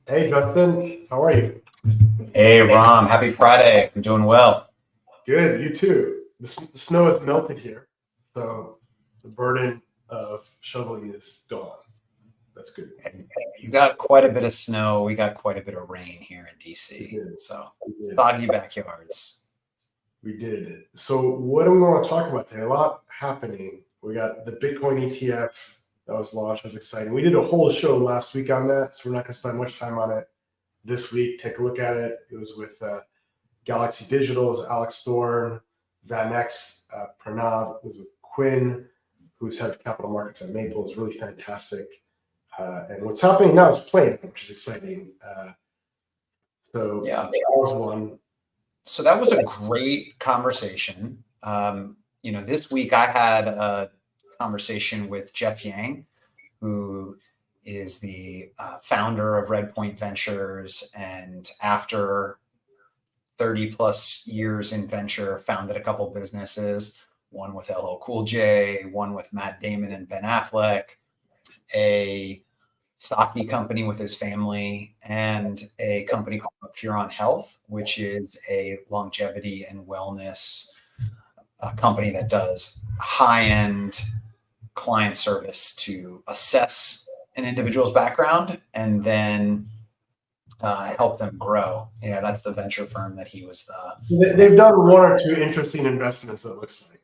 Hey Justin, how are you? Hey, Rom, happy Friday. I'm doing well. Good, you too. The snow has melted here, so the burden of shoveling is gone. That's good. You got quite a bit of snow. We got quite a bit of rain here in We DC. did. So, We did. foggy backyards. We did. So what do we want to talk about today? A lot happening. We got the Bitcoin ETF that was launched. It was exciting. We did a whole show last week on that, so we're not going to spend much time on it this week. Take a look at it. It was with Galaxy Digital's Alex Thorne, VanEck, Pranav. It was with Quinn, who's head of capital markets at Maple. Is really fantastic. And what's happening now is playing, which is exciting. So Yeah. that was one. So that was a great conversation. This week I had a conversation with Jeff Yang, who is the founder of Redpoint Ventures, and after 30 plus years in venture, founded a couple businesses, one with LL Cool J, one with Matt Damon and Ben Affleck, a sake company with his family, and a company called Puron Health, which is a longevity and wellness company that does high-end client service to assess an individual's background and then help them grow. Yeah, that's the venture firm that he was the. They've done one or two interesting investments. It looks like.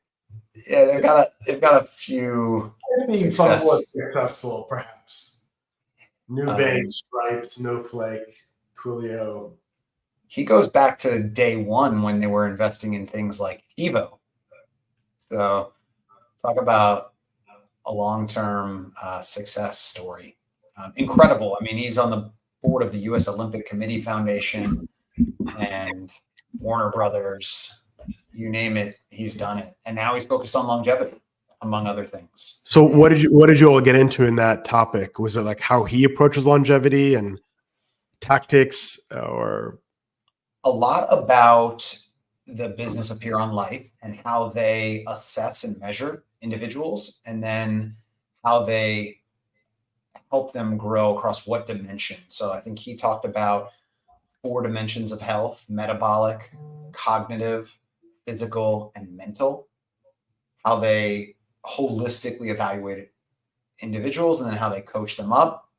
Yeah, they've got a few Being somewhat success. successful, perhaps. Nubank, Stripe, Snowflake, Twilio. He goes back to day one when they were investing in things like Evo. So talk about a long-term success story. Incredible. I mean, he's on the board of the U.S. Olympic Committee Foundation and Warner Brothers, you name it, he's done it. And now he's focused on longevity, among other things. So what did you all get into in that topic? Was it like how he approaches longevity and tactics, or a lot about the business of Puron Life and how they assess and measure individuals, and then how they help them grow across what dimension. So I think he talked about 4 dimensions of health: metabolic, cognitive, physical, and mental. How they holistically evaluate individuals, and then how they coach them up,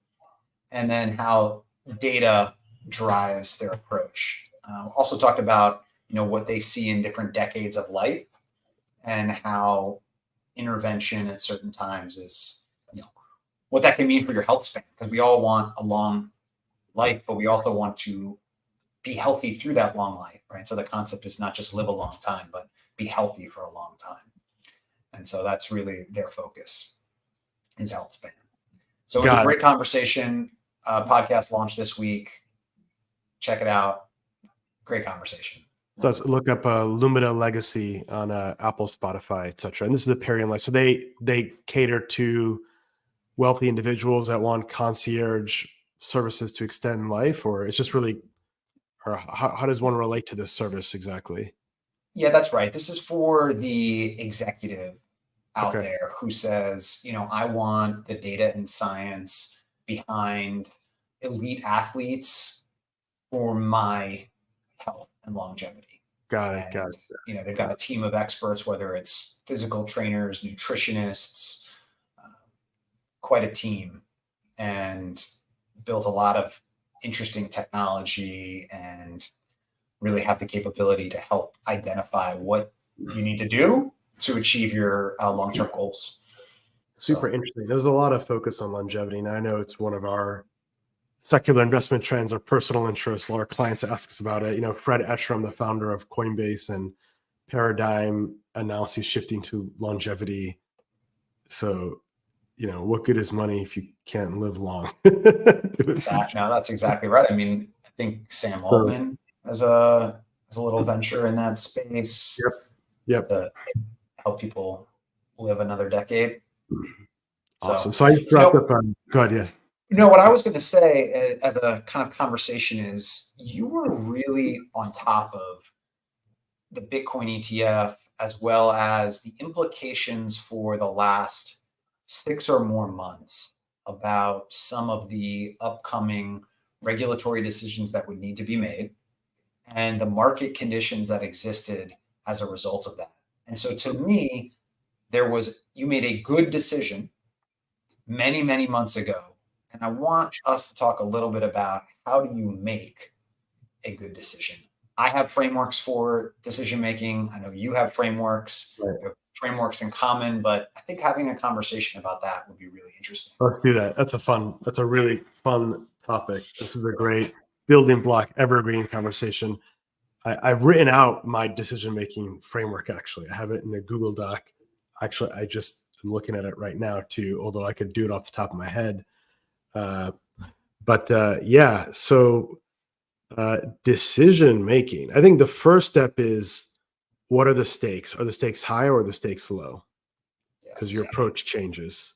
and then how data drives their approach. Also talked about what they see in different decades of life and how intervention at certain times is what that can mean for your health span, because we all want a long life, but we also want to be healthy through that long life, right? So the concept is not just live a long time, but be healthy for a long time. And so that's really their focus, is health span. So it was a great conversation. Podcast launched this week. Check it out. Great conversation. So let's look up Lumina Legacy on Apple, Spotify, etc. And this is the Parian Life. So they cater to wealthy individuals that want concierge services to extend life, or it's just really, or how does one relate to this service exactly? Yeah, that's right. This is for the executive out there who says, I want the data and science behind elite athletes for my health and longevity. Got it. They've got a team of experts, whether it's physical trainers, nutritionists, quite a team, and built a lot of interesting technology and really have the capability to help identify what you need to do to achieve your long-term goals. Super interesting. There's a lot of focus on longevity, and I know it's one of our secular investment trends, our personal interests. A lot of clients ask us about it. Fred Eshram, the founder of Coinbase and Paradigm, announced he's shifting to longevity. So, what good is money if you can't live long? That's exactly right. I mean, I think Sam Altman has a little venture in that space. Yep. To help people live another decade. Awesome. So I wrapped up on. Go ahead. Yeah. What I was going to say as a kind of conversation is you were really on top of the Bitcoin ETF, as well as the implications for the last 6 or more months about some of the upcoming regulatory decisions that would need to be made, and the market conditions that existed as a result of that. And so to me, you made a good decision many, many months ago. And I want us to talk a little bit about how do you make a good decision. I have frameworks for decision making. I know you have frameworks. Right. We have frameworks in common, but I think having a conversation about that would be really interesting. Let's do that. That's a really fun topic. This is a great building block, evergreen conversation. I've written out my decision-making framework. Actually, I have it in a Google Doc. Actually, I just am looking at it right now too, although I could do it off the top of my head. Yeah, so decision-making. I think the first step is, what are the stakes? Are the stakes high or are the stakes low? Because your approach changes.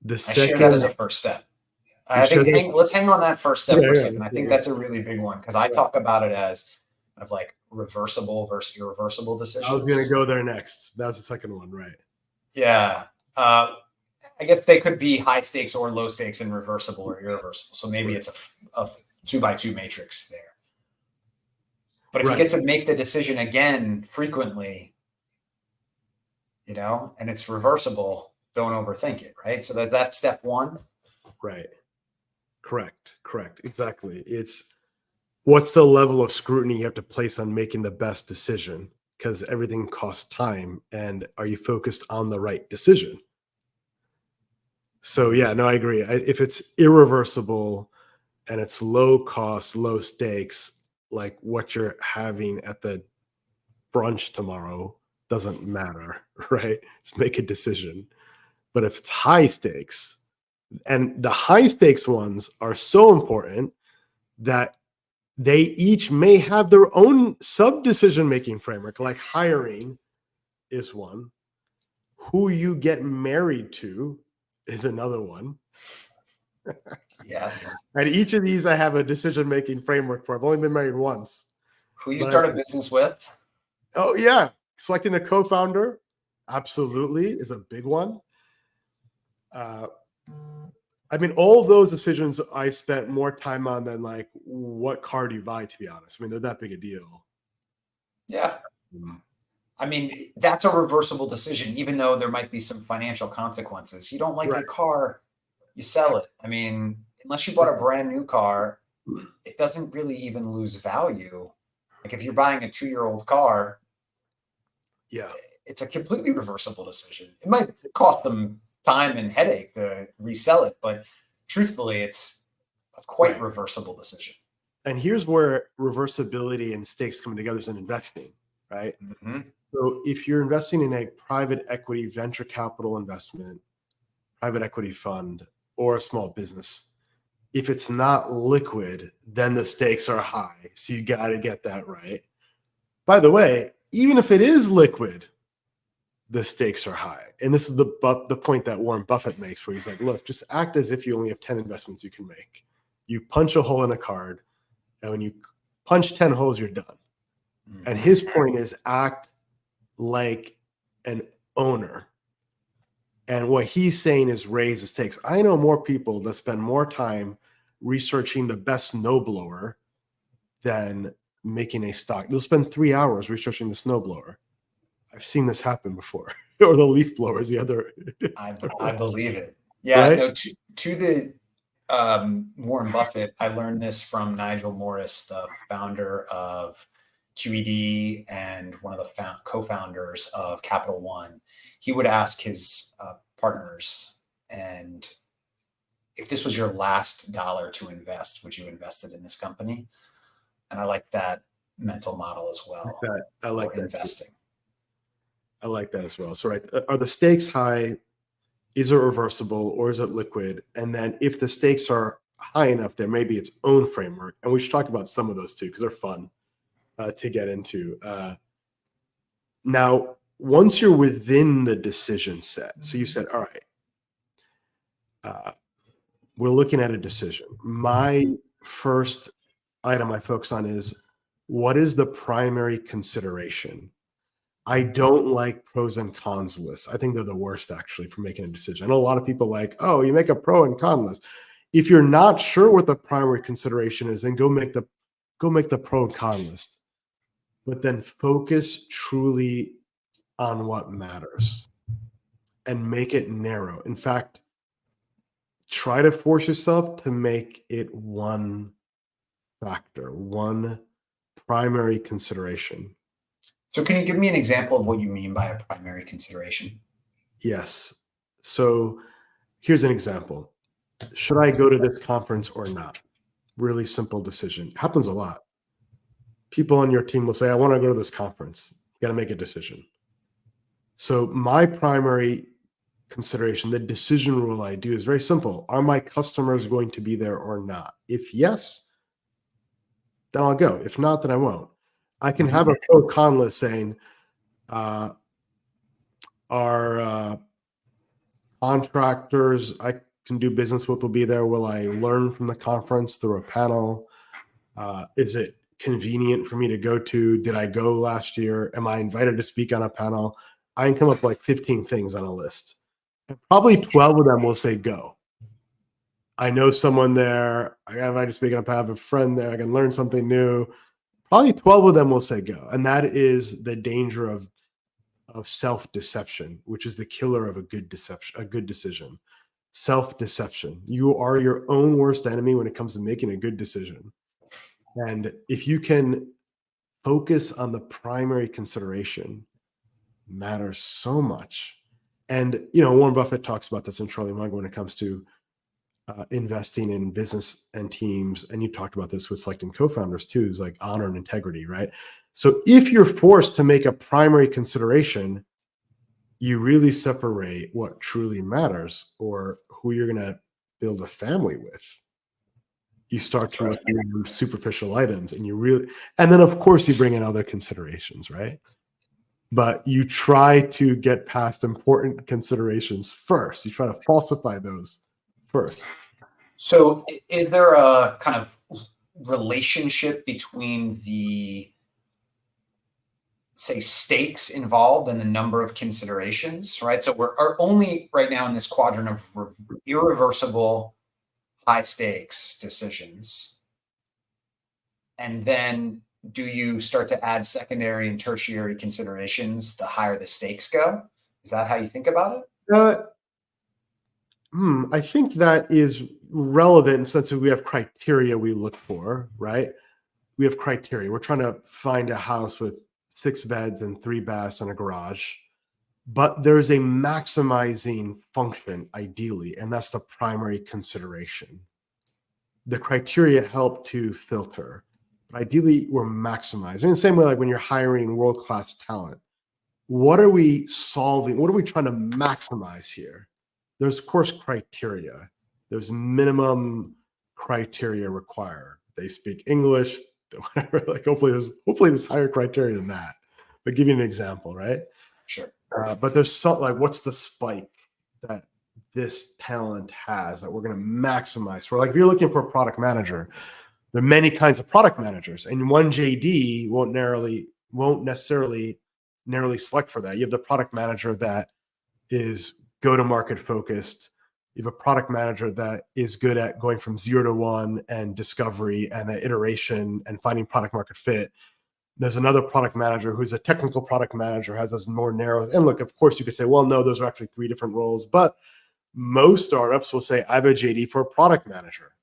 I share that as a first step. I think let's hang on that first step for a second. I think that's a really big one because I talk about it as kind of like reversible versus irreversible decisions. I was going to go there next. That was the second one, right? Yeah. I guess they could be high stakes or low stakes and reversible or irreversible. So maybe it's a 2x2 matrix there. But if you get to make the decision again frequently, and it's reversible, don't overthink it, right? So that's step one. Right. Correct. Exactly. It's what's the level of scrutiny you have to place on making the best decision, because everything costs time. And are you focused on the right decision? So yeah, no, I agree. If it's irreversible and it's low cost, low stakes, like what you're having at the brunch tomorrow doesn't matter, right? Just make a decision. But if it's high stakes, and the high stakes ones are so important that they each may have their own sub decision making framework, like hiring is one. Who you get married to is another one. Yes. And each of these I have a decision making framework for. I've only been married once. Who you start a business with? Oh yeah. Selecting a co-founder, absolutely, is a big one. I mean, all those decisions I've spent more time on than like what car do you buy, to be honest. I mean, they're that big a deal. Yeah. I mean, that's a reversible decision, even though there might be some financial consequences. You don't like your car, you sell it. I mean, unless you bought a brand new car, it doesn't really even lose value. Like if you're buying a 2-year-old car, yeah, it's a completely reversible decision. It might cost them time and headache to resell it, but truthfully, it's a quite reversible decision. And here's where reversibility and stakes come together as an investing, right? Mm-hmm. So if you're investing in a private equity venture capital investment, private equity fund, or a small business, if it's not liquid, then the stakes are high. So you got to get that right. By the way, even if it is liquid, the stakes are high. And this is the point that Warren Buffett makes, where he's like, look, just act as if you only have 10 investments you can make. You punch a hole in a card, and when you punch 10 holes, you're done. Mm-hmm. And his point is act like an owner. And what he's saying is raise the stakes. I know more people that spend more time researching the best snowblower than making a stock. They'll spend 3 hours researching the snowblower. I've seen this happen before. Or the leaf blower is the other. I believe it. Yeah. Right? No, to the Warren Buffett, I learned this from Nigel Morris, the founder of QED and one of the co-founders of Capital One. He would ask his partners, and if this was your last dollar to invest, would you invest it in this company? And I like that mental model as well. I like that. Investing. I like that as well. So, right, are the stakes high? Is it reversible or is it liquid? And then if the stakes are high enough, there may be its own framework. And we should talk about some of those too, because they're fun to get into. Now, once you're within the decision set, so you said, all right, we're looking at a decision. My first item I focus on is, what is the primary consideration? I don't like pros and cons lists. I think they're the worst, actually, for making a decision. I know a lot of people like, oh, you make a pro and con list. if you're not sure what the primary consideration is, then go make the pro and con list, but then focus truly on what matters and make it narrow. In fact, try to force yourself to make it one factor, one primary consideration. So can you give me an example of what you mean by a primary consideration? Yes. So here's an example. Should I go to this conference or not? Really simple decision. Happens a lot. People on your team will say, I want to go to this conference. You got to make a decision. So my primary consideration, the decision rule I do is very simple. Are my customers going to be there or not? If yes, then I'll go. If not, then I won't. I can have a pro con list saying, our contractors I can do business with will be there. Will I learn from the conference through a panel? Is it convenient for me to go to? Did I go last year? Am I invited to speak on a panel? I can come up with like 15 things on a list. And probably 12 of them will say go. I know someone there. I got invited to speak on a panel. I have a friend there. I can learn something new. Probably 12 of them will say go. And that is the danger of self-deception, which is the killer of a good decision. Self-deception. You are your own worst enemy when it comes to making a good decision. And if you can focus on the primary consideration, matters so much. And Warren Buffett talks about this, and Charlie Munger, when it comes to investing in business and teams. And you talked about this with selecting co-founders too, is like honor and integrity, right? So if you're forced to make a primary consideration, you really separate what truly matters or who you're going to build a family with. You start to look at superficial items, and then of course you bring in other considerations, right? But you try to get past important considerations first. You try to falsify those first. So is there a kind of relationship between the, say, stakes involved and the number of considerations, right? So we're only right now in this quadrant of irreversible high stakes decisions. And then do you start to add secondary and tertiary considerations the higher the stakes go? Is that how you think about it? I think that is relevant in the sense that we have criteria we look for, right? We have criteria. We're trying to find a house with 6 beds and 3 baths and a garage, but there's a maximizing function ideally, and that's the primary consideration. The criteria help to filter, but ideally we're maximizing. In the same way, like when you're hiring world-class talent, what are we solving? What are we trying to maximize here? There's of course criteria. There's minimum criteria required. They speak English, whatever. Like hopefully there's higher criteria than that. But give you an example, right? Sure. But there's something like, what's the spike that this talent has that we're going to maximize for? Like if you're looking for a product manager, there are many kinds of product managers, and one JD won't necessarily narrowly select for that. You have the product manager that is go-to-market focused. You have a product manager that is good at going from 0 to 1 and discovery and that iteration and finding product market fit. There's another product manager who's a technical product manager, has those more narrow. And look, of course, you could say, well, no, those are actually 3 different roles. But most startups will say, I have a JD for a product manager.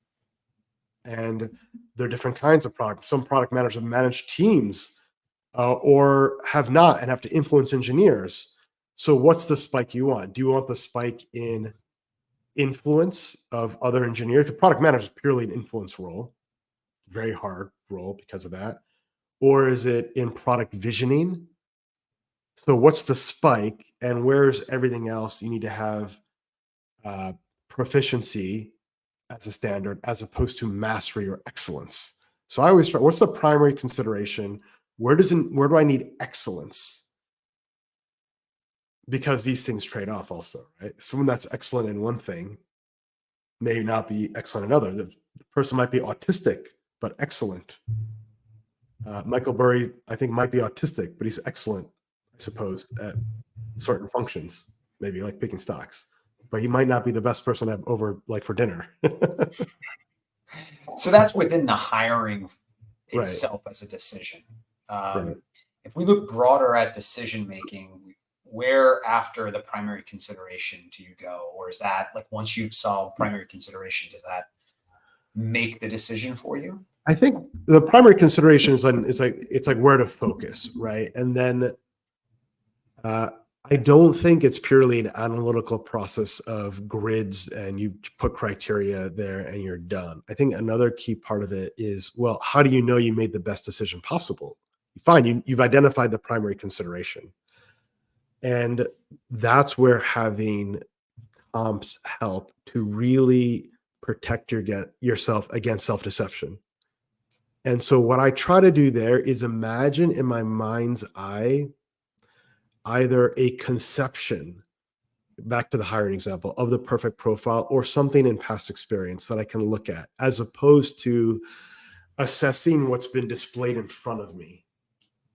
And there are different kinds of products. Some product managers manage teams or have not and have to influence engineers. So what's the spike you want? Do you want the spike in influence of other engineers? The product manager is purely an influence role, very hard role because of that. Or is it in product visioning? So what's the spike, and where's everything else you need to have proficiency as a standard as opposed to mastery or excellence? So I always try, what's the primary consideration? Where do I need excellence? Because these things trade off also, right? Someone that's excellent in one thing may not be excellent in another. The person might be autistic, but excellent. Michael Burry, I think, might be autistic, but he's excellent, I suppose, at certain functions, maybe like picking stocks. but he might not be the best person to have over like for dinner. So that's within the hiring Right. itself as a decision. Right. If we look broader at decision making, where after the primary consideration do you go? Or is that like once you've solved primary consideration, does that make the decision for you? I think the primary consideration is it's like where to focus, right? And then I don't think it's purely an analytical process of grids and you put criteria there and you're done. I think another key part of it is, well, how do you know you made the best decision possible? Fine, you've identified the primary consideration. And that's where having comps help to really protect yourself against self-deception. And so what I try to do there is imagine in my mind's eye either a conception, back to the hiring example, of the perfect profile or something in past experience that I can look at, as opposed to assessing what's been displayed in front of me,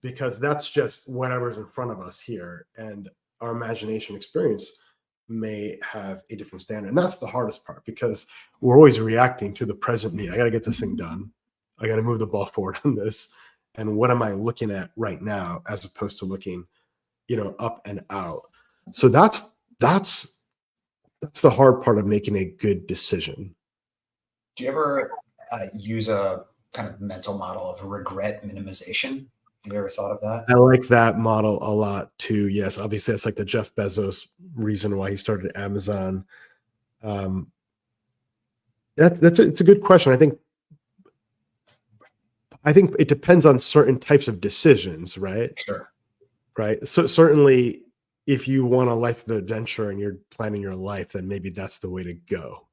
because that's just whatever's in front of us here. And our imagination experience may have a different standard. And that's the hardest part, because we're always reacting to the present need. I got to get this thing done. I got to move the ball forward on this. And what am I looking at right now, as opposed to looking, up and out. So that's the hard part of making a good decision. Do you ever use a kind of mental model of regret minimization? Have you ever thought of that? I like that model a lot too. Yes, obviously that's like the Jeff Bezos reason why he started Amazon. It's a good question. I think it depends on certain types of decisions, right? Sure. Right. So certainly if you want a life of adventure and you're planning your life, then maybe that's the way to go.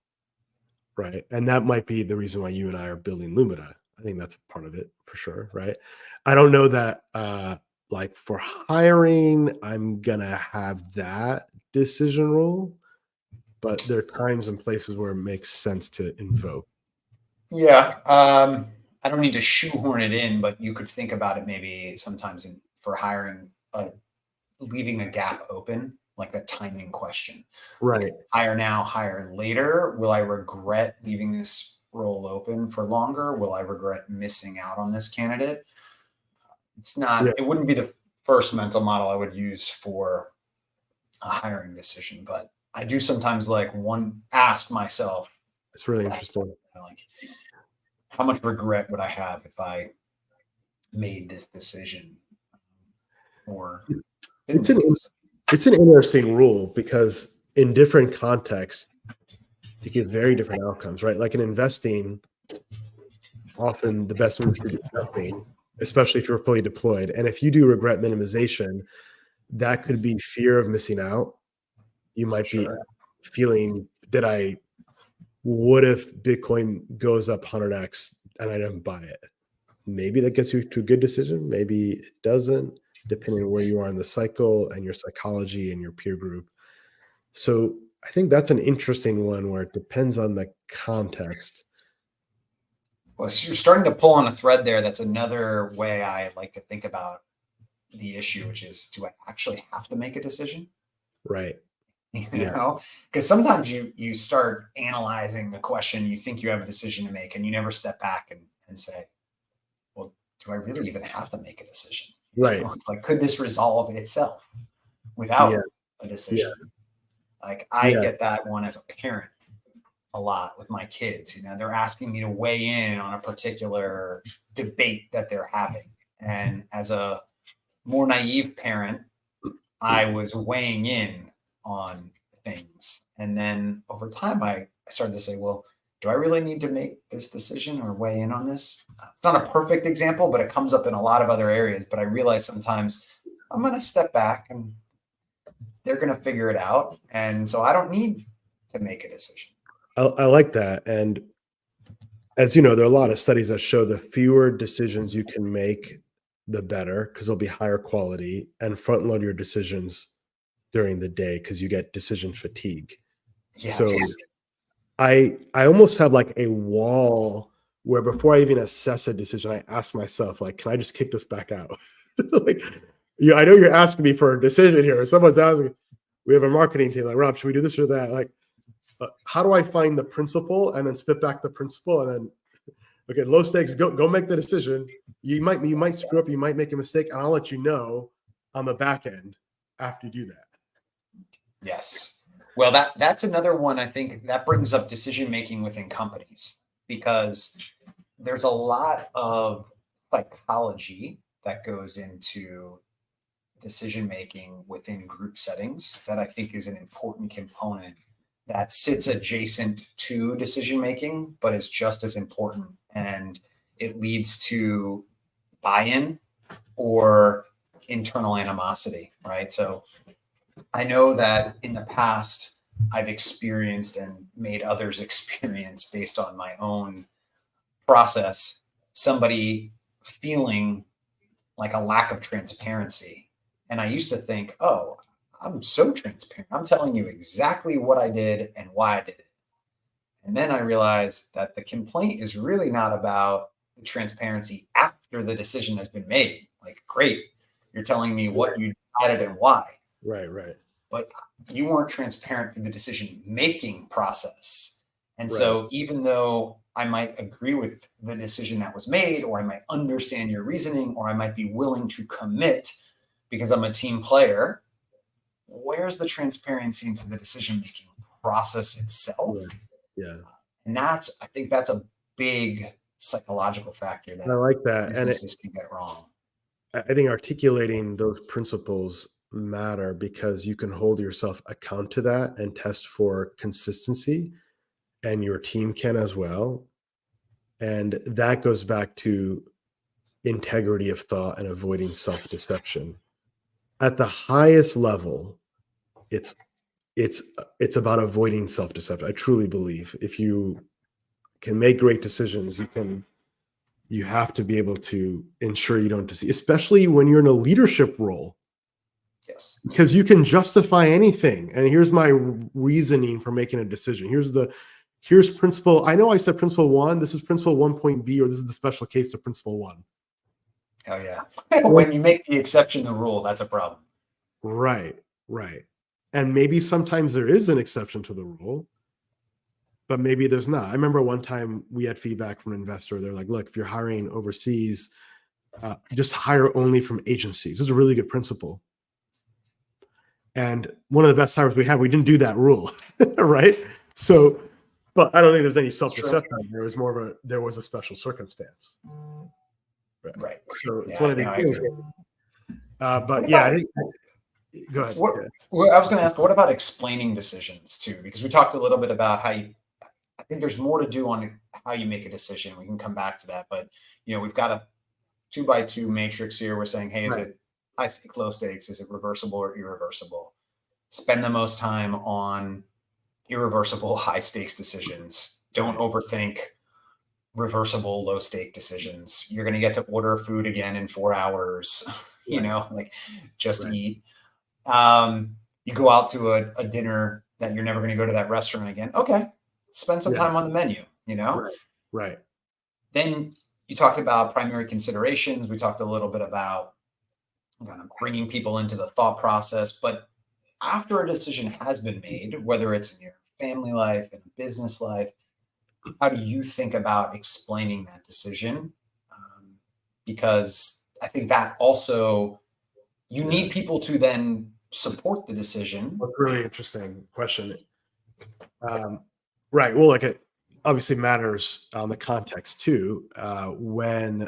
Right. And that might be the reason why you and I are building Lumina. I think that's a part of it for sure. Right. I don't know that like for hiring, I'm going to have that decision rule, but there are times and places where it makes sense to invoke. Yeah. I don't need to shoehorn it in, but you could think about it maybe sometimes for hiring, leaving a gap open, like the timing question. Right. Like, hire now, hire later. Will I regret leaving this role open for longer? Will I regret missing out on this candidate? It's not, It wouldn't be the first mental model I would use for a hiring decision, but I do sometimes ask myself. It's really interesting. Like, how much regret would I have if I made this decision? Or it's an interesting rule, because in different contexts, you get very different outcomes, right? Like in investing, often the best move is to do nothing, especially if you're fully deployed. And if you do regret minimization, that could be fear of missing out. You might be feeling that what if Bitcoin goes up 100x and I didn't buy it? Maybe that gets you to a good decision. Maybe it doesn't, depending on where you are in the cycle and your psychology and your peer group. So I think that's an interesting one where it depends on the context. Well, so you're starting to pull on a thread there. That's another way I like to think about the issue, which is, do I actually have to make a decision? Right. Because sometimes you start analyzing the question, you think you have a decision to make, and you never step back and say, well, do I really even have to make a decision? Right. Like, could this resolve itself without a decision? Like, I get that one as a parent a lot with my kids. They're asking me to weigh in on a particular debate that they're having. And as a more naive parent, I was weighing in on things. And then over time, I started to say, well, do I really need to make this decision or weigh in on this? It's not a perfect example, but it comes up in a lot of other areas. But I realize sometimes I'm going to step back and they're going to figure it out. And so I don't need to make a decision. I like that. And as you know, there are a lot of studies that show the fewer decisions you can make, the better, because they'll be higher quality, and front load your decisions during the day because you get decision fatigue. Yes. So I almost have like a wall where before I even assess a decision, I ask myself, like, can I just kick this back out? Like, I know you're asking me for a decision here, or someone's asking, we have a marketing team. Like, Rob, should we do this or that? Like, how do I find the principle and then spit back the principle and then, okay, low stakes, go make the decision. You might screw up, you might make a mistake, and I'll let you know on the back end after you do that. Yes. Well, that's another one. I think that brings up decision making within companies, because there's a lot of psychology that goes into decision making within group settings that I think is an important component that sits adjacent to decision making, but is just as important. And it leads to buy-in or internal animosity, right? So I know that in the past, I've experienced and made others experience, based on my own process, somebody feeling like a lack of transparency. And I used to think, oh, I'm so transparent. I'm telling you exactly what I did and why I did it. And then I realized that the complaint is really not about the transparency after the decision has been made. Like, great, you're telling me what you decided and why. Right. But you weren't transparent through the decision-making process. And so even though I might agree with the decision that was made, or I might understand your reasoning, or I might be willing to commit because I'm a team player, where's the transparency into the decision-making process itself? Yeah. And I think that's a big psychological factor that I like that. businesses can get wrong. I think articulating those principles matter because you can hold yourself account to that and test for consistency, and your team can as well. And that goes back to integrity of thought and avoiding self-deception. At the highest level, it's about avoiding self-deception. I truly believe if you can make great decisions, you have to be able to ensure you don't deceive, especially when you're in a leadership role. Yes. Because you can justify anything. And here's my reasoning for making a decision. Here's principle. I know I said principle 1. This is principle 1.B, or this is the special case to principle 1. Oh yeah. When you make the exception the rule, that's a problem. Right. And maybe sometimes there is an exception to the rule, but maybe there's not. I remember one time we had feedback from an investor. They're like, look, if you're hiring overseas, just hire only from agencies. This is a really good principle. And one of the best hires we had, we didn't do that rule, right? So, but I don't think there's any self-deception. There was a special circumstance. Right. So it's one of the things. But yeah, I think, go ahead. Well, I was going to ask, what about explaining decisions too? Because we talked a little bit about how I think there's more to do on how you make a decision. We can come back to that, but we've got a 2x2 matrix here. We're saying, hey, is it high stakes, low stakes? Is it reversible or irreversible? Spend the most time on irreversible, high stakes decisions. Don't overthink reversible, low stake decisions. You're going to get to order food again in 4 hours, just eat. You go out to a dinner that you're never going to go to that restaurant again. Okay. Spend some time on the menu, Right. Then you talked about primary considerations. We talked a little bit about kind of bringing people into the thought process, but after a decision has been made, whether it's in your family life and business life, how do you think about explaining that decision? Because I think that also, you need people to then support the decision. That's a really interesting question. Right. Well, it obviously matters on the context too. When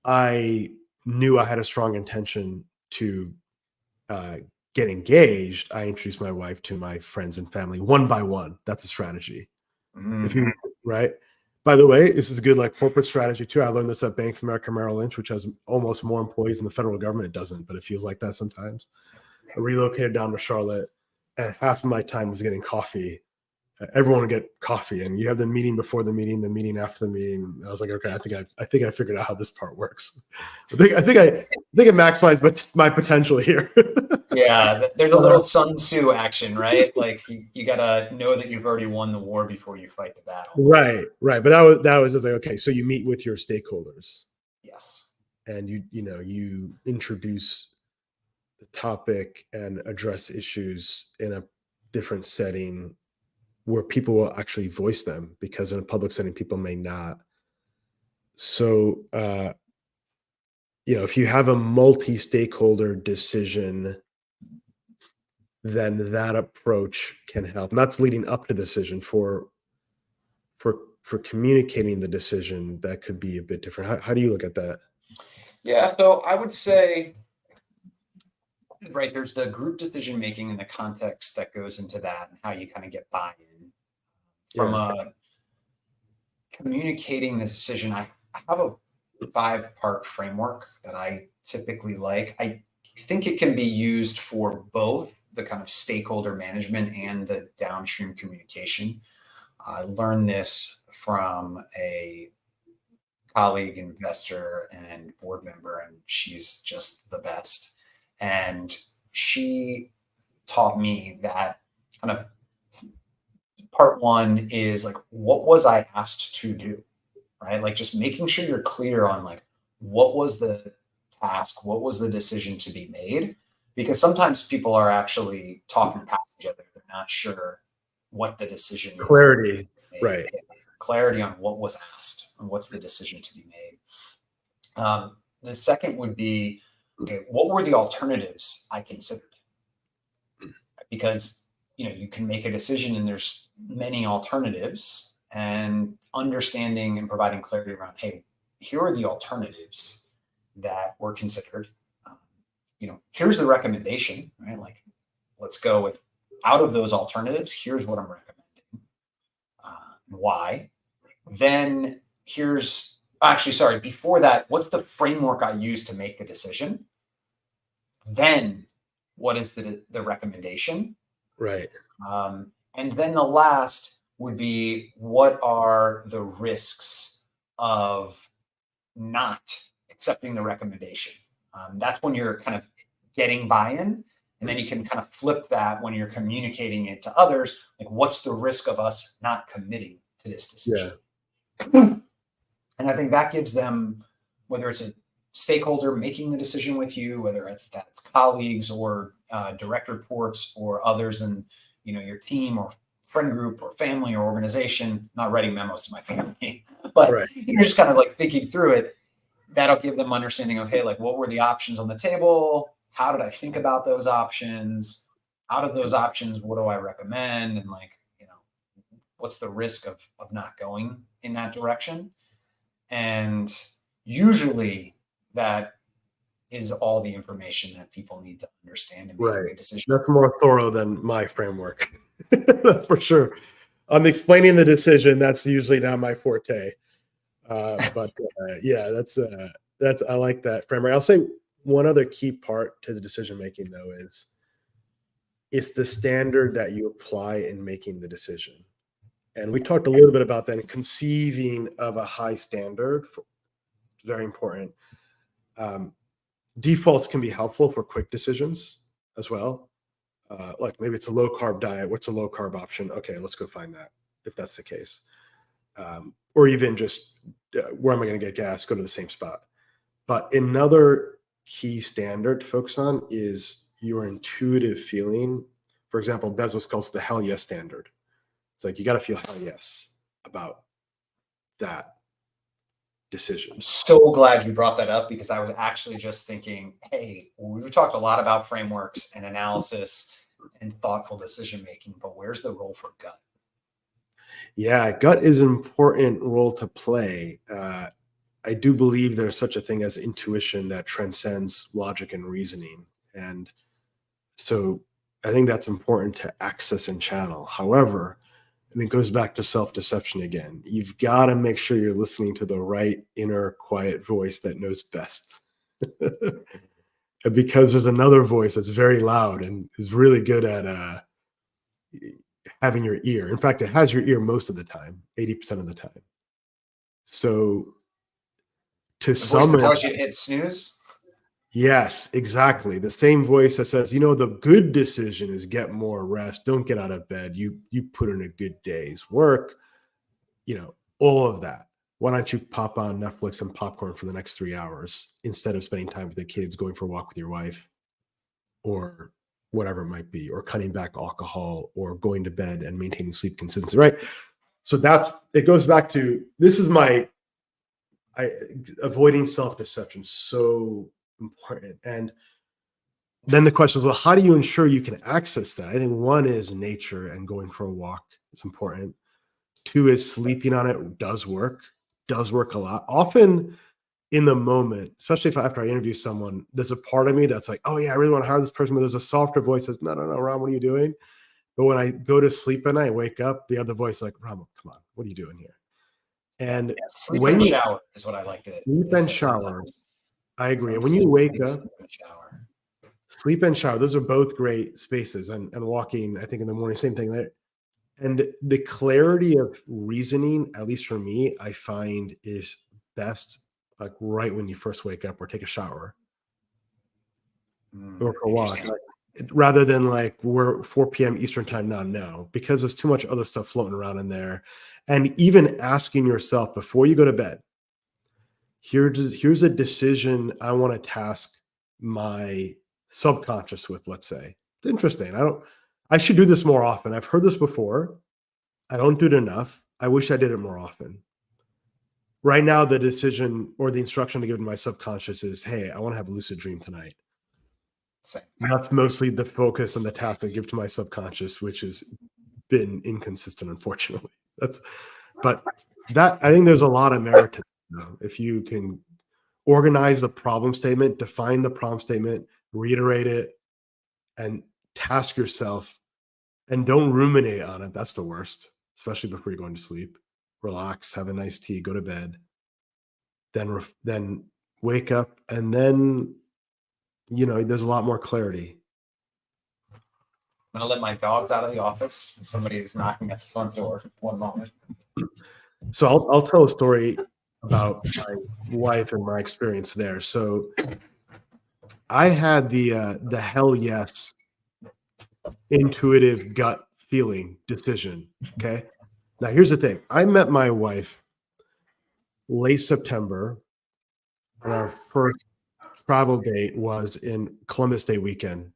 I knew I had a strong intention to get engaged, I introduced my wife to my friends and family one by one. That's a strategy. Mm-hmm. Right. By the way, this is a good corporate strategy too. I learned this at Bank of America Merrill Lynch, which has almost more employees than the federal government. It doesn't, but it feels like that sometimes. I relocated down to Charlotte, and half of my time was getting coffee. Everyone would get coffee, and you have the meeting before the meeting after the meeting. I was like, okay, I think I figured out how this part works. I think I maximized my potential here. Yeah, there's a little Sun Tzu action, right? Like you gotta know that you've already won the war before you fight the battle. Right. But that was just like, okay, so you meet with your stakeholders. Yes. And you introduce the topic and address issues in a different setting where people will actually voice them, because in a public setting people may not. So if you have a multi-stakeholder decision, then that approach can help. And that's leading up to decision. For communicating the decision, that could be a bit different. How do you look at that? Yeah, so I would say, right, there's the group decision making and the context that goes into that and how you kind of get buy-in. From Yeah. communicating the decision, I have a 5-part framework that I typically like. I think it can be used for both the kind of stakeholder management and the downstream communication. I learned this from a colleague, investor, and board member, and she's just the best. And she taught me that kind of part one is like, what was I asked to do? Right? Like just making sure you're clear on like, what was the task? What was the decision to be made? Because sometimes people are actually talking past each other. They're not sure what the decision is. Clarity, right. Clarity on what was asked and what's the decision to be made. The second would be, okay, what were the alternatives I considered? Because you can make a decision and there's many alternatives, and understanding and providing clarity around, hey, here are the alternatives that were considered. Here's the recommendation, right? Like, let's go with, out of those alternatives, here's what I'm recommending. Why? Then before that, what's the framework I use to make the decision? Then what is the recommendation? Right. And then the last would be, what are the risks of not accepting the recommendation? That's when you're kind of getting buy-in. And then you can kind of flip that when you're communicating it to others. Like, what's the risk of us not committing to this decision? Yeah. And I think that gives them, whether it's a stakeholder making the decision with you, whether it's that colleagues or direct reports or others in your team or friend group or family or organization, not writing memos to my family, but right. You're just kind of like thinking through it. That'll give them understanding of, hey, like, what were the options on the table? How did I think about those options? Out of those options, what do I recommend? And what's the risk of not going in that direction? And usually that is all the information that people need to understand and make a good decision. That's more thorough than my framework. That's for sure. I'm explaining the decision. That's usually not my forte. But yeah, that's I like that framework. I'll say one other key part to the decision making, though, is it's the standard that you apply in making the decision. And we talked a little bit about that, conceiving of a high standard. Very important. Defaults can be helpful for quick decisions as well. Like maybe it's a low carb diet. What's a low carb option? Okay, let's go find that if that's the case. Or even just where am I going to get gas? Go to the same spot. But another key standard to focus on is your intuitive feeling. For example, Bezos calls it the hell yes standard. It's like, you got to feel hell yes about that decision. I'm so glad you brought that up, because I was actually just thinking, hey, we've talked a lot about frameworks and analysis and thoughtful decision making, but where's the role for gut? Yeah, gut is an important role to play. I do believe there's such a thing as intuition that transcends logic and reasoning. And so I think that's important to access and channel. However, and it goes back to self-deception again. You've got to make sure you're listening to the right inner quiet voice that knows best. Because there's another voice that's very loud and is really good at having your ear. In fact, it has your ear most of the time, 80% of the time. So to the voice that tells you to hit snooze? Yes, exactly. The same voice that says, the good decision is get more rest. Don't get out of bed. You put in a good day's work, all of that. Why don't you pop on Netflix and popcorn for the next 3 hours instead of spending time with the kids, going for a walk with your wife? or whatever it might be, or cutting back alcohol, or going to bed and maintaining sleep consistency, right? So it goes back to, this is avoiding self-deception, so important. And then the question is, well, how do you ensure you can access that? I think one is nature and going for a walk. It's important. Two is sleeping on it does work a lot. Often in the moment, especially after I interview someone, there's a part of me that's like, oh yeah, I really want to hire this person, but there's a softer voice that says, no, Ram, what are you doing? But when I go to sleep at night, wake up, the other voice is like, Ram, come on, what are you doing here? And sleep when and you shower is what I like to sleep and shower, I agree. And when you wake up, sleep and shower, those are both great spaces. And walking, I think in the morning, same thing there. And the clarity of reasoning, at least for me, I find is best like right when you first wake up or take a shower or for a walk, rather than like we're 4 p.m. Eastern time now. No, because there's too much other stuff floating around in there. And even asking yourself before you go to bed, here's a decision I want to task my subconscious with, let's say. It's interesting. I should do this more often. I've heard this before. I don't do it enough. I wish I did it more often. Right now, the decision or the instruction to give to my subconscious is, hey, I want to have a lucid dream tonight. And that's mostly the focus and the task I give to my subconscious, which has been inconsistent, unfortunately. But I think there's a lot of merit to that. If you can organize the problem statement, define the problem statement, reiterate it, and task yourself, and don't ruminate on it. That's the worst, especially before you're going to sleep. Relax, have a nice tea, go to bed, then wake up, and then there's a lot more clarity. I'm gonna let my dogs out of the office. Somebody's knocking at the front door. One moment. So I'll tell a story about my wife and my experience there. So I had the hell yes intuitive gut feeling decision. Okay. Now here's the thing. I met my wife late September, and our first travel date was in Columbus Day weekend,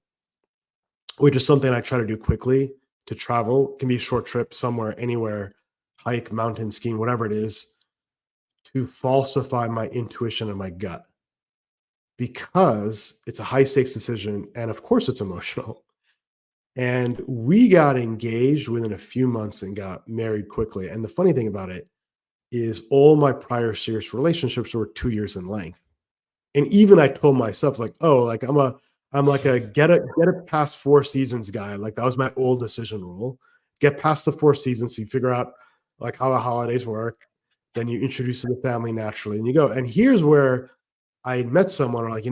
which is something I try to do quickly to travel. It can be a short trip somewhere, anywhere, hike, mountain, skiing, whatever it is, to falsify my intuition and my gut, because it's a high stakes decision. And of course it's emotional. And we got engaged within a few months and got married quickly. And the funny thing about it is all my prior serious relationships were 2 years in length. And even I told myself, like, oh, like I'm like a get it past 4 seasons guy. Like that was my old decision rule. Get past the 4 seasons so you figure out like how the holidays work. Then you introduce to the family naturally and you go. And here's where I met someone like,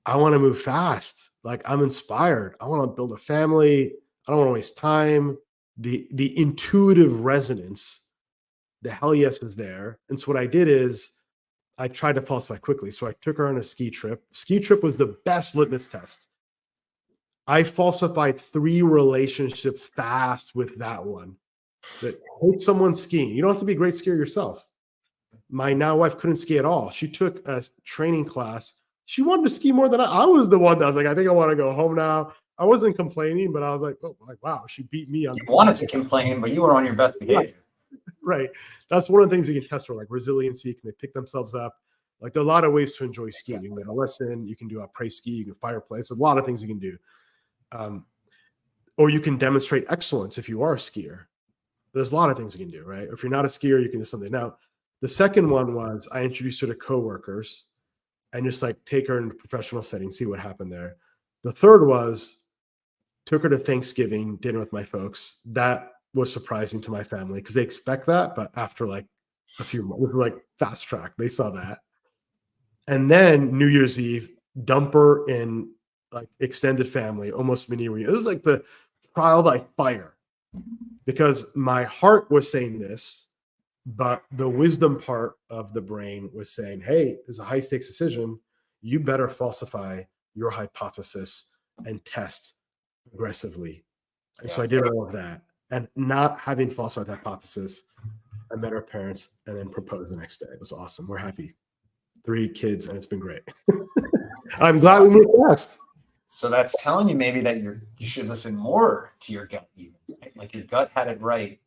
I want to move fast. Like I'm inspired. I want to build a family. I don't want to waste time. The intuitive resonance, the hell yes is there. And so what I did is I tried to falsify quickly. So I took her on a ski trip. Ski trip was the best litmus test. I falsified 3 relationships fast with that one. That take someone skiing. You don't have to be a great skier yourself. My now wife couldn't ski at all. She took a training class. She wanted to ski more than I was the one that was like, I think I want to go home now. I wasn't complaining, but I was like, oh, wow, she beat me on. You wanted to complain, but you were on your best behavior. Right. That's one of the things you can test for, like resiliency. Can they pick themselves up? Like there are a lot of ways to enjoy skiing. You can get a lesson. You can do a praise ski. You can fireplace. A lot of things you can do. Or you can demonstrate excellence if you are a skier. There's a lot of things you can do, right? If you're not a skier, you can do something. Now, the second one was I introduced her to coworkers and just like take her into professional settings, see what happened there. The third was took her to Thanksgiving dinner with my folks. That was surprising to my family because they expect that, but after like a few months, like fast track, they saw that. And then New Year's Eve, dump her in like extended family, almost mini reunion. It was like the trial by fire because my heart was saying this, but the wisdom part of the brain was saying, hey, there's a high stakes decision. You better falsify your hypothesis and test aggressively. And so I did all of that. And not having falsified the hypothesis, I met our parents and then proposed the next day. It was awesome. We're happy. 3 kids, and it's been great. I'm glad we moved fast. So that's telling you maybe that you should listen more to your gut, even, right? Like your gut had it right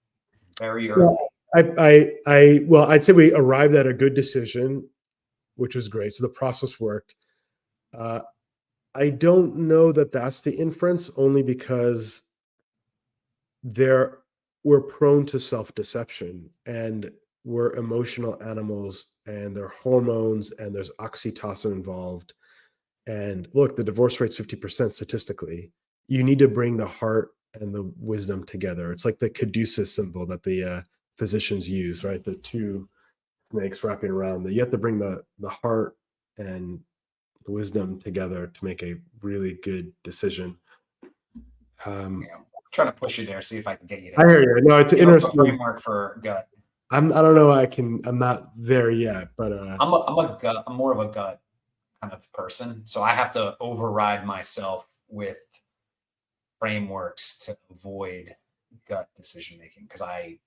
very early. Well, well, I'd say we arrived at a good decision, which was great. So the process worked. I don't know that that's the inference, only because we're prone to self-deception, and we're emotional animals, and there are hormones, and there's oxytocin involved. And look, the divorce rate's 50% statistically. You need to bring the heart and the wisdom together. It's like the caduceus symbol that the physicians use, right? The two snakes wrapping around. You have to bring the heart and the wisdom together to make a really good decision. I'm trying to push you there, see if I can get you to. I hear you. No, it's interesting. Framework for gut. I don't know. I'm not there yet, but I'm more of a gut kind of person, so I have to override myself with frameworks to avoid gut decision making, because I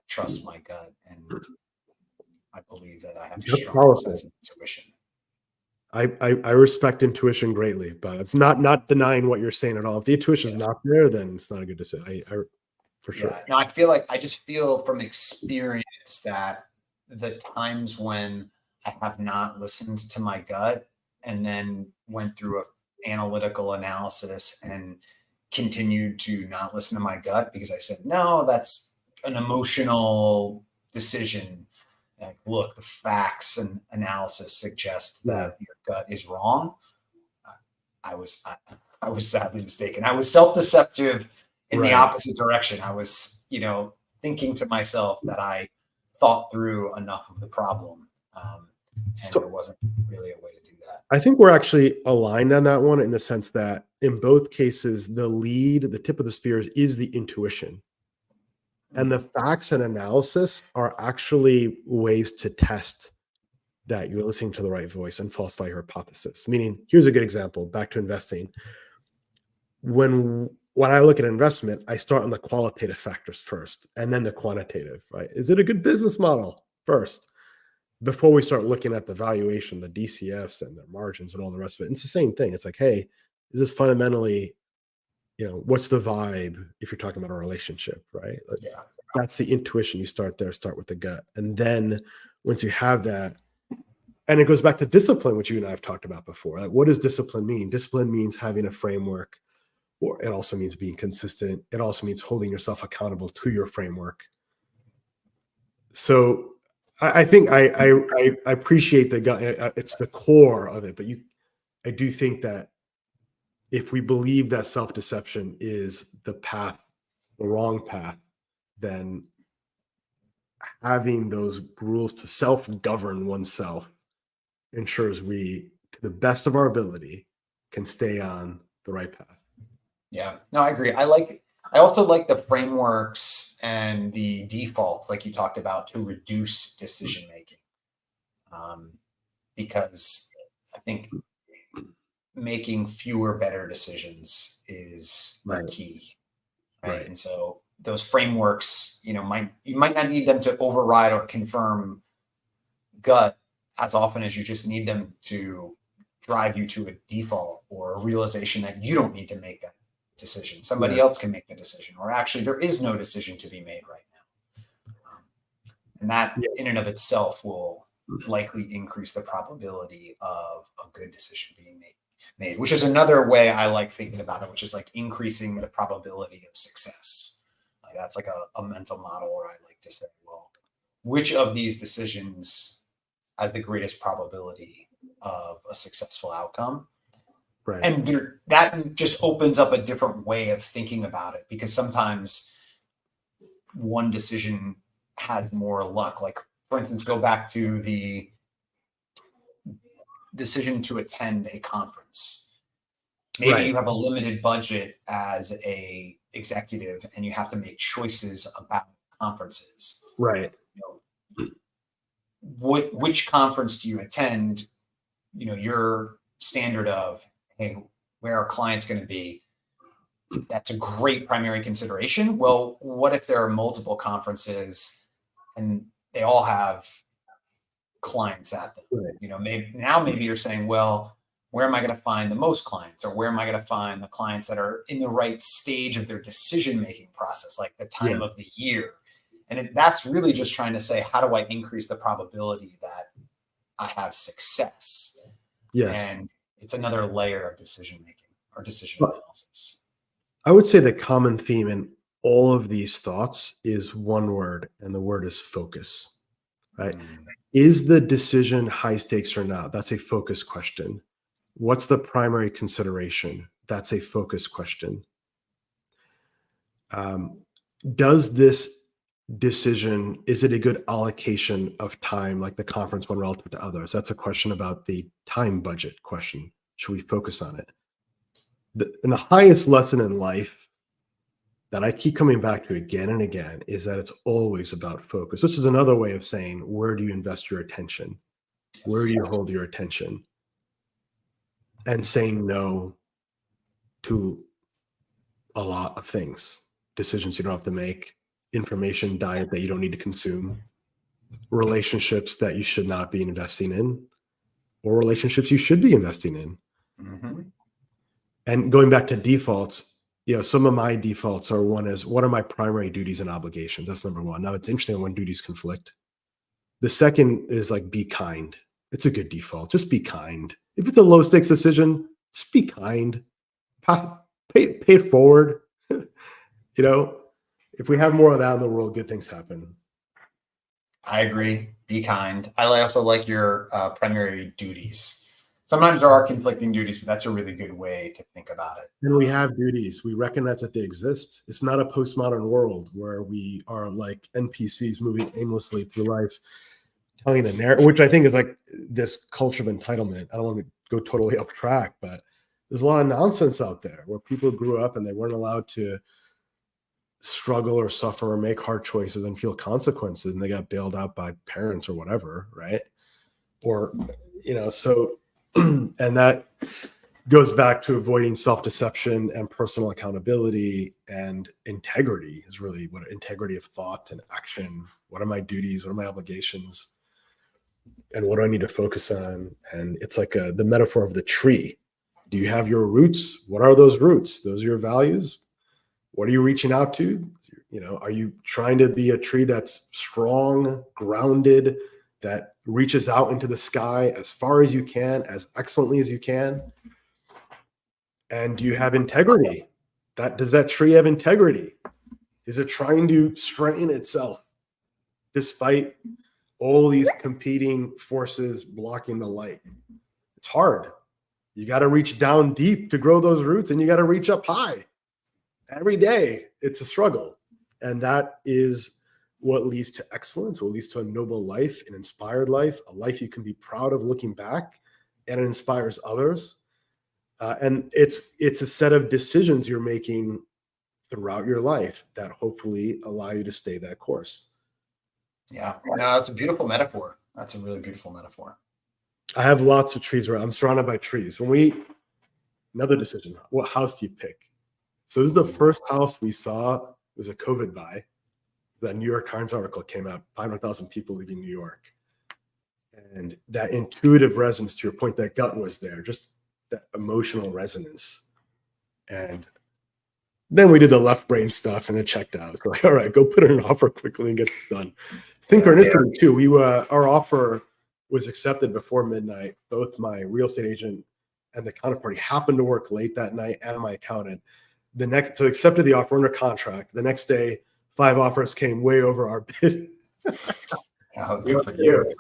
trust my gut, and I believe that I have a strong sense of intuition. I respect intuition greatly, but it's not denying what you're saying at all. If the intuition is not there, then it's not a good decision. I for sure. No, I just feel from experience that the times when I have not listened to my gut and then went through an analytical analysis and continued to not listen to my gut because I said, no, that's an emotional decision. Like, look, the facts and analysis suggest that your gut is wrong. I was sadly mistaken. I was self-deceptive in the opposite direction. I was, thinking to myself that I thought through enough of the problem, and there wasn't really a way to do that. I think we're actually aligned on that one, in the sense that in both cases, the tip of the spear is the intuition. And the facts and analysis are actually ways to test that you're listening to the right voice and falsify your hypothesis. Meaning, here's a good example, back to investing. When I look at investment, I start on the qualitative factors first, and then the quantitative, right? Is it a good business model first, before we start looking at the valuation, the DCFs and their margins and all the rest of it? And it's the same thing. It's like, hey, is this fundamentally, what's the vibe if you're talking about a relationship, right? Yeah. That's the intuition. You start there, start with the gut. And then once you have that, and it goes back to discipline, which you and I have talked about before. Like, what does discipline mean? Discipline means having a framework, or it also means being consistent. It also means holding yourself accountable to your framework. So I think I appreciate the gut. It's the core of it. But I do think that if we believe that self-deception is the wrong path, then having those rules to self-govern oneself ensures we, to the best of our ability, can stay on the right path. Yeah, no, I agree. I also like the frameworks and the default, like you talked about, to reduce decision making, because I think making fewer better decisions is the key, right? And so those frameworks, you might not need them to override or confirm gut as often as you just need them to drive you to a default or a realization that you don't need to make that decision. Somebody else can make the decision, or actually there is no decision to be made right now. And that in and of itself will likely increase the probability of a good decision being made, which is another way I like thinking about it, which is like increasing the probability of success. Like, that's like a mental model where I like to say, well, which of these decisions has the greatest probability of a successful outcome? Right. And that just opens up a different way of thinking about it, because sometimes one decision has more luck. Like, for instance, go back to the decision to attend a conference. Maybe you have a limited budget as a executive and you have to make choices about conferences. Right. Which conference do you attend? Your standard of, hey, where are clients going to be? That's a great primary consideration. Well, what if there are multiple conferences and they all have clients at them? Right. Maybe you're saying, well, where am I going to find the most clients, or where am I going to find the clients that are in the right stage of their decision-making process, like the time Yeah. of the year. And that's really just trying to say, how do I increase the probability that I have success? Yes. And it's another layer of decision-making or decision But- analysis. I would say the common theme in all of these thoughts is one word, and the word is focus, right? Mm. Is the decision high stakes or not? That's a focus question. What's the primary consideration? That's a focus question. Does this decision, is it a good allocation of time, like the conference one relative to others? That's a question about the time budget question. Should we focus on it? And the highest lesson in life that I keep coming back to again and again is that it's always about focus, which is another way of saying, where do you invest your attention? Where do you hold your attention? And saying no to a lot of things, decisions you don't have to make, information diet that you don't need to consume, relationships that you should not be investing in, or relationships you should be investing in. Mhm. And going back to defaults, some of my defaults are, one is, what are my primary duties and obligations? That's number one. Now, it's interesting when duties conflict. The second is like, be kind. It's a good default. Just be kind. If it's a low stakes decision, just be kind. Pay it forward. If we have more of that in the world, good things happen. I agree. Be kind. I also like your primary duties. Sometimes there are conflicting duties, but that's a really good way to think about it. And we have duties. We recognize that they exist. It's not a postmodern world where we are like NPCs moving aimlessly through life, telling a narrative, which I think is like this culture of entitlement. I don't want to go totally off track, but there's a lot of nonsense out there where people grew up and they weren't allowed to struggle or suffer or make hard choices and feel consequences, and they got bailed out by parents or whatever, right? Or, so, and that goes back to avoiding self-deception and personal accountability, and integrity is really what integrity of thought and action. What are my duties? What are my obligations? And what do I need to focus on? And it's like the metaphor of the tree. Do you have your roots? What are those roots? Those are your values. What are you reaching out to? Are you trying to be a tree that's strong, grounded, that reaches out into the sky as far as you can, as excellently as you can? And do you have integrity? Does that tree have integrity? Is it trying to strengthen itself despite all these competing forces blocking the light? It's hard. You got to reach down deep to grow those roots, and you got to reach up high. Every day, it's a struggle. And that is what leads to excellence, what leads to a noble life, an inspired life, a life you can be proud of looking back, and it inspires others. And it's a set of decisions you're making throughout your life that hopefully allow you to stay that course. Yeah, no, it's a beautiful metaphor. That's a really beautiful metaphor. I have lots of trees around. I'm surrounded by trees. Another decision, what house do you pick? So this is the first house we saw. It was a COVID buy. That New York Times article came out, 500,000 people leaving New York. And that intuitive resonance, to your point, that gut was there, just that emotional resonance. And then we did the left brain stuff and it checked out. It's like, all right, go put in an offer quickly and get this done. Synchronicity too. Our offer was accepted before midnight. Both my real estate agent and the counterparty happened to work late that night, and my accountant. So accepted the offer under contract. The next day, 5 offers came way over our bid. Oh, good for you.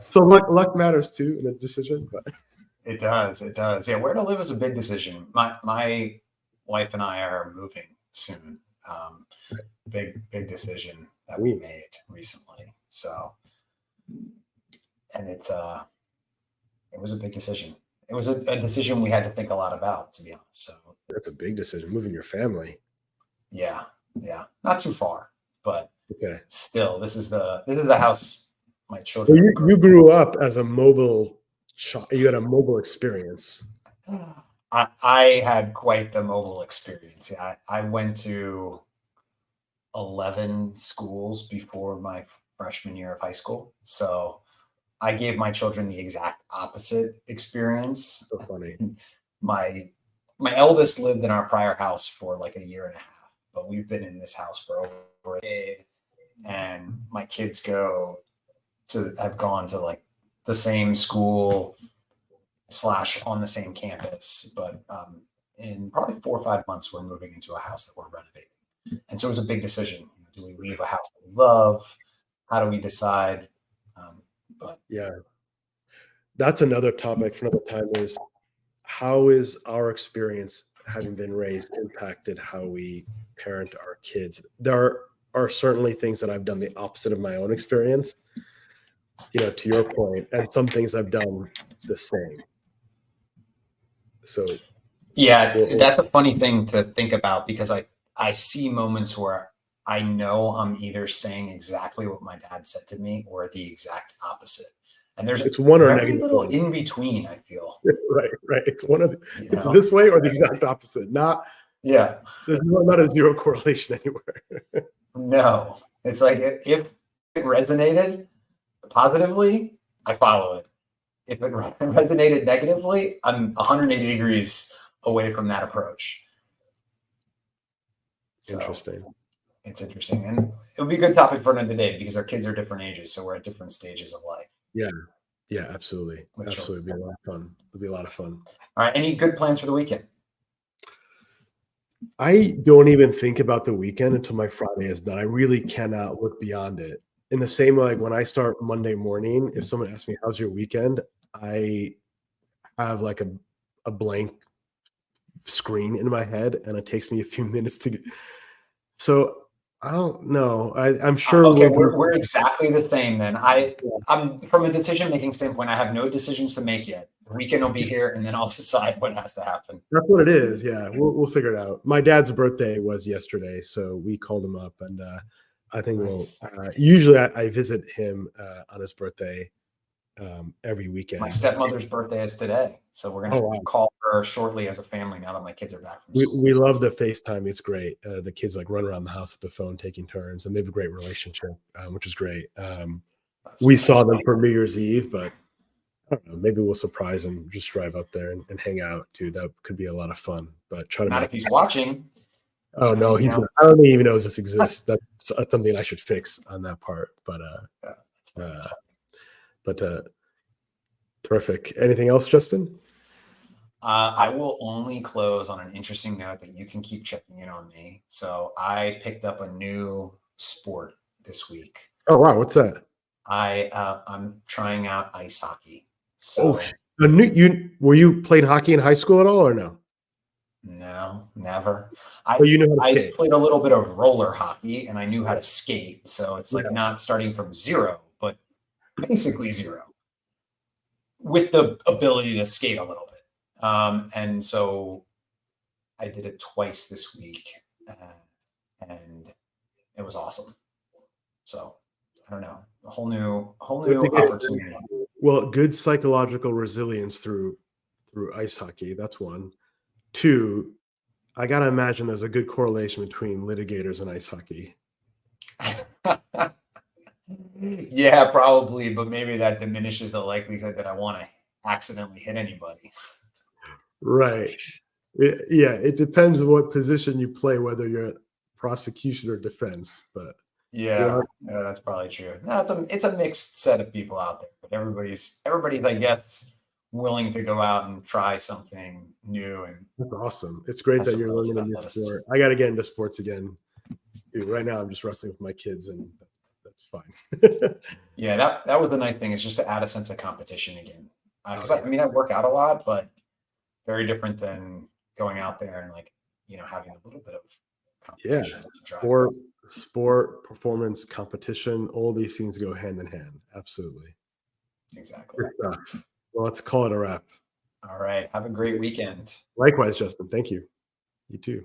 So luck matters too in a decision. But It does. It does. Yeah, where to live is a big decision. My wife and I are moving soon. Big decision that we made recently. So, and it was a big decision. It was a decision we had to think a lot about, to be honest. So that's a big decision, moving your family. Yeah, not too far, but okay. Still, this is the house my children. Well, you grew up as a mobile child. You had a mobile experience. I had quite the mobile experience. Yeah, I went to 11 schools before my freshman year of high school, so I gave my children the exact opposite experience. So funny. My eldest lived in our prior house for like a year and a half, but we've been in this house for over a decade. And my kids have gone to like the same school / on the same campus, but in probably 4 or 5 months, we're moving into a house that we're renovating. And so it was a big decision. Do we leave a house that we love? How do we decide? But Yeah. That's another topic for another time, is how is our experience having been raised impacted how we parent our kids? There are certainly things that I've done the opposite of my own experience, to your point, and some things I've done the same. So yeah, that's a funny thing to think about, because I see moments where I know I'm either saying exactly what my dad said to me or the exact opposite. And there's it's one or very negative little one. in between, I feel. Right. It's one of the, You it's know? this way or the exact opposite. Yeah. There's not a zero correlation anywhere. No. It's like if it resonated positively, I follow it. If it resonated negatively, I'm 180 degrees away from that approach. So Interesting. it's interesting. And it'll be a good topic for another day, because our kids are different ages. So we're at different stages of life. Yeah, absolutely. With Absolutely. It'll be a lot of fun. It'll be a lot of fun. All right. Any good plans for the weekend? I don't even think about the weekend until my Friday is done. I really cannot look beyond it. In the same way, like when I start Monday morning, if someone asks me, how's your weekend? I have like a blank screen in my head, and it takes me a few minutes to get. So I don't know. I'm sure. Okay, we're exactly the same then. I'm from a decision-making standpoint, I have no decisions to make yet. The weekend will be here, and then I'll decide what has to happen. That's what it is. Yeah, we'll figure it out. My dad's birthday was yesterday, so we called him up, and I think Nice. we'll. Usually, I visit him on his birthday every weekend. My stepmother's birthday is today, so we're gonna call her shortly as a family now that my kids are back from school. We love the FaceTime. It's great. The kids like run around the house with the phone, taking turns, and they have a great relationship, which is great. We saw them for New Year's Eve, but I don't know. Maybe we'll surprise them. Just drive up there and hang out too. That could be a lot of fun. But try to Not if he's watching. Oh no, he's not. I don't think he even knows this exists. That's something I should fix on that part. But terrific. Anything else, Justin? I will only close on an interesting note that you can keep checking in on me. So I picked up a new sport this week. Oh wow, what's that? I'm trying out ice hockey. So were you playing hockey in high school at all, or no? No, never. You know how to skate. I played a little bit of roller hockey, and I knew how to skate. So it's like not starting from zero, but basically zero, with the ability to skate a little bit. And so I did it twice this week, and it was awesome. So I don't know, a whole new opportunity. Well, good psychological resilience through ice hockey. That's one. Two, I gotta imagine there's a good correlation between litigators and ice hockey. Yeah, probably, but maybe that diminishes the likelihood that I want to accidentally hit anybody. Right. It depends on what position you play, whether you're prosecution or defense. But yeah, that's probably true. No, it's a mixed set of people out there, but everybody's I guess willing to go out and try something new. And that's awesome. It's great that you're learning a new sport. I got to get into sports again. Dude, right now I'm just wrestling with my kids, and that's fine. Yeah, that was the nice thing, is just to add a sense of competition again. Because I work out a lot, but very different than going out there and having a little bit of competition. Or sport, performance, competition, all these things go hand in hand. Absolutely. Exactly. Well, let's call it a wrap. All right. Have a great weekend. Likewise, Justin. Thank you. You too.